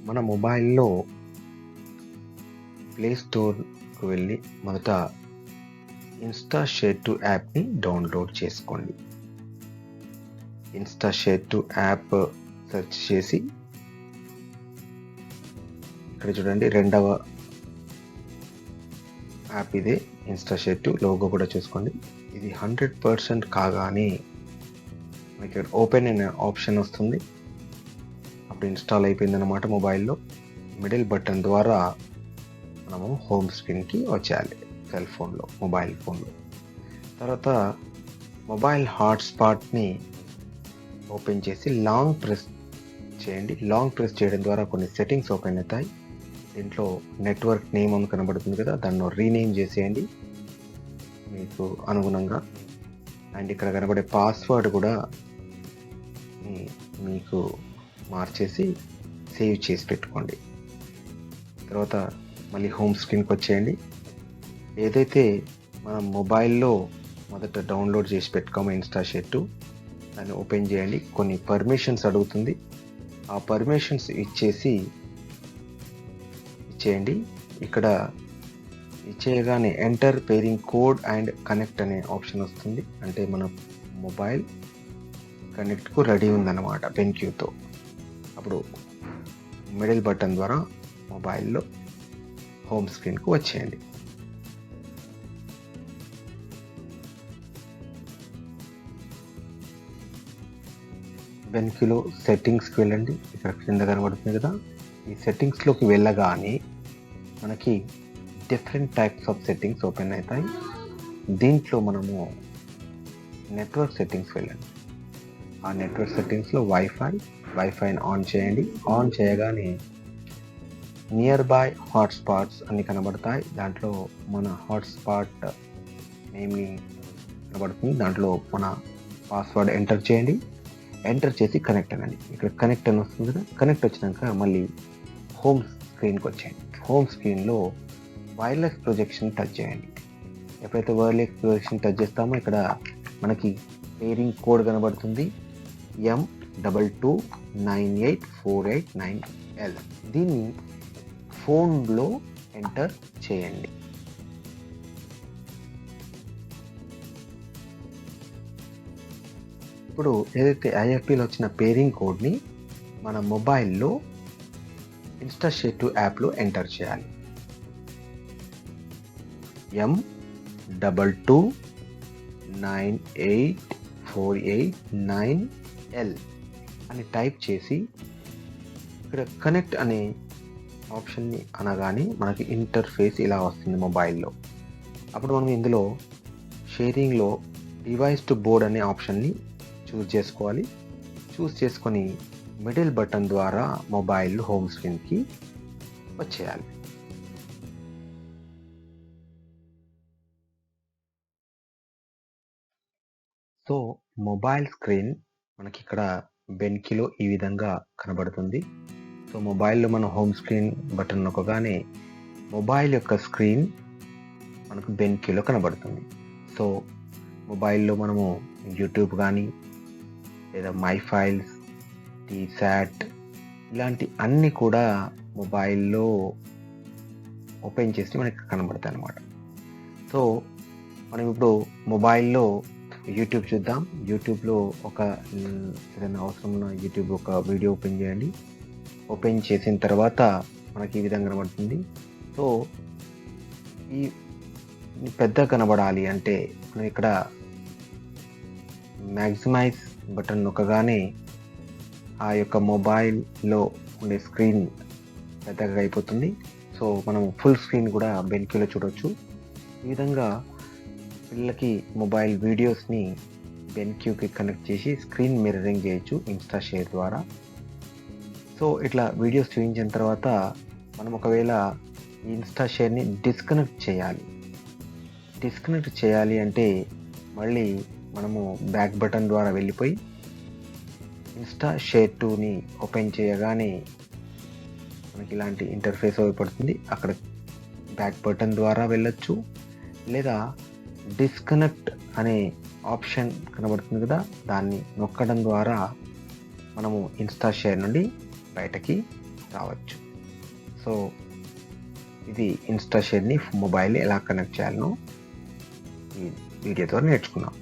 మన మొబైల్లో ప్లే స్టోర్కు వెళ్ళి మొదట ఇన్స్టాషేర్ 2 యాప్ని డౌన్లోడ్ చేసుకోండి. ఇన్స్టాషేర్ 2 యాప్ సెర్చ్ చేసి ఇక్కడ చూడండి, రెండవ యాప్ ఇదే ఇన్స్టాషేర్ 2. లోగో కూడా చూసుకోండి. ఇది 100% కాగానే మనకి ఇక్కడ ఓపెన్ అనే ఆప్షన్ వస్తుంది. అప్పుడు ఇన్స్టాల్ అయిపోయిందన్నమాట. మొబైల్లో మిడిల్ బటన్ ద్వారా మనము హోమ్ స్క్రీన్కి వచ్చేయాలి. సెల్ ఫోన్లో, మొబైల్ ఫోన్లో. తర్వాత మొబైల్ హాట్స్పాట్ని ఓపెన్ చేసి లాంగ్ ప్రెస్ చేయండి. లాంగ్ ప్రెస్ చేయడం ద్వారా కొన్ని సెట్టింగ్స్ ఓపెన్ అవుతాయి. దీంట్లో నెట్వర్క్ నేమ్ అని కనబడుతుంది కదా, దాన్ని రీనేమ్ చేసేయండి మీకు అనుగుణంగా. అండ్ ఇక్కడ కనబడే పాస్వర్డ్ కూడా మీకు మార్చేసి సేవ్ చేసి పెట్టుకోండి. తర్వాత మళ్ళీ హోమ్ స్క్రీన్కి వచ్చేయండి. ఏదైతే మనం మొబైల్లో మొదట డౌన్లోడ్ చేసి పెట్టుకోమో ఇన్స్టాషేర్ 2, దాన్ని ఓపెన్ చేయండి. కొన్ని పర్మిషన్స్ అడుగుతుంది. ఆ పర్మిషన్స్ ఇచ్చేయండి. ఇక్కడ ఇచ్చేయగానే enter pairing code and connect అనే ఆప్షన్ వస్తుంది. అంటే మన మొబైల్ కనెక్ట్కు రెడీ ఉందన్నమాట బెన్క్యూతో. అప్పుడు మిడిల్ బటన్ ద్వారా మొబైల్లో హోమ్ స్క్రీన్కు వచ్చేయండి. బెన్క్యూలో సెట్టింగ్స్కి వెళ్ళండి. ఇక్కడ కింద కనబడుతుంది కదా, ఈ సెట్టింగ్స్లోకి వెళ్ళగానే మనకి different types of settings open అవుతాయి. దీంట్లో మనము నెట్వర్క్ సెట్టింగ్స్ వెళ్ళండి. ఆ నెట్వర్క్ సెట్టింగ్స్లో వైఫైని ఆన్ చేయండి. ఆన్ చేయగానే నియర్ బై హాట్స్పాట్స్ అన్ని కనబడతాయి. దాంట్లో మన హాట్స్పాట్ నేమ్ని కనబడుతుంది. దాంట్లో మన పాస్వర్డ్ ఎంటర్ చేయండి. ఎంటర్ చేసి కనెక్ట్ అనండి. ఇక్కడ కనెక్ట్ అని వస్తుంది కదా, కనెక్ట్ వచ్చినాక మళ్ళీ హోమ్ స్క్రీన్కి వచ్చేయండి. హోమ్ స్క్రీన్లో వైర్లెస్ ప్రొజెక్షన్ టచ్ చేయండి. ఎప్పుడైతే వైర్లెస్ ప్రొజెక్షన్ టచ్ చేస్తామో ఇక్కడ మనకి పేరింగ్ కోడ్ కనబడుతుంది, M2298489L. దీన్ని ఫోన్లో ఎంటర్ చేయండి. ఇప్పుడు ఏదైతే ఐఎఫ్పిలో వచ్చిన పేరింగ్ కోడ్ని మన మొబైల్లో ఇన్స్టాషేర్ 2 యాప్లో ఎంటర్ చేయాలి. M2298489L అని టైప్ చేసి ఇక్కడ కనెక్ట్ అనే ఆప్షన్ని అనగానే మనకి ఇంటర్ఫేస్ ఇలా వస్తుంది మొబైల్లో. అప్పుడు మనం ఇందులో షేరింగ్లో డివైస్ టు బోర్డ్ అనే ఆప్షన్ని చూస్ చేసుకోవాలి. చూస్ చేసుకొని మిడిల్ బటన్ ద్వారా మొబైల్ హోమ్ స్క్రీన్కి వచ్చేయాలి. సో మొబైల్ స్క్రీన్ మనకి ఇక్కడ బెన్క్యూలో ఈ విధంగా కనబడుతుంది. సో మొబైల్లో మనం హోమ్ స్క్రీన్ బటన్ నొక్కగానే మొబైల్ యొక్క స్క్రీన్ మనకు బెన్క్యూలో కనబడుతుంది. సో మొబైల్లో మనము యూట్యూబ్ కానీ లేదా మై ఫైల్స్, టీసాట్ ఇలాంటి అన్నీ కూడా మొబైల్లో ఓపెన్ చేసి మనకి కనబడతాయి అన్నమాట. సో మనం ఇప్పుడు మొబైల్లో యూట్యూబ్ చూద్దాం. యూట్యూబ్లో ఏదైనా అవసరం ఉన్న యూట్యూబ్ ఒక వీడియో ఓపెన్ చేయండి. ఓపెన్ చేసిన తర్వాత మనకి ఈ విధంగా కనబడుతుంది. సో ఈ పెద్ద కనబడాలి అంటే మనం ఇక్కడ మ్యాక్సిమైజ్ బటన్ నొక్కగానే ఆ యొక్క మొబైల్లో ఉండే స్క్రీన్ పెద్దగా అయిపోతుంది. సో మనం ఫుల్ స్క్రీన్ కూడా బెన్క్యూలో చూడవచ్చు. ఈ విధంగా పిల్లలకి మొబైల్ వీడియోస్ని బెన్క్యూకి కనెక్ట్ చేసి స్క్రీన్ మిర్రరింగ్ చేయొచ్చు ఇన్స్టాషేర్ ద్వారా. సో ఇట్లా వీడియోస్ చూపించిన తర్వాత మనం ఒకవేళ ఇన్స్టాషేర్ని డిస్కనెక్ట్ చేయాలి అంటే మళ్ళీ మనము బ్యాక్ బటన్ ద్వారా వెళ్ళిపోయి ఇన్స్టాషేర్ 2ని ఓపెన్ చేయగానే మనకి ఇలాంటి ఇంటర్ఫేస్ పడుతుంది. అక్కడ బ్యాక్ బటన్ ద్వారా వెళ్ళొచ్చు, లేదా డిస్కనెక్ట్ అనే ఆప్షన్ కనబడుతుంది కదా, దాన్ని నొక్కడం ద్వారా మనము ఇన్స్టాషేర్ నుండి బయటకి రావచ్చు. సో ఇది ఇన్స్టాషేర్ని మొబైల్ని ఎలా కనెక్ట్ చేయాలనో ఈ వీడియో ద్వారా నేర్చుకున్నాం.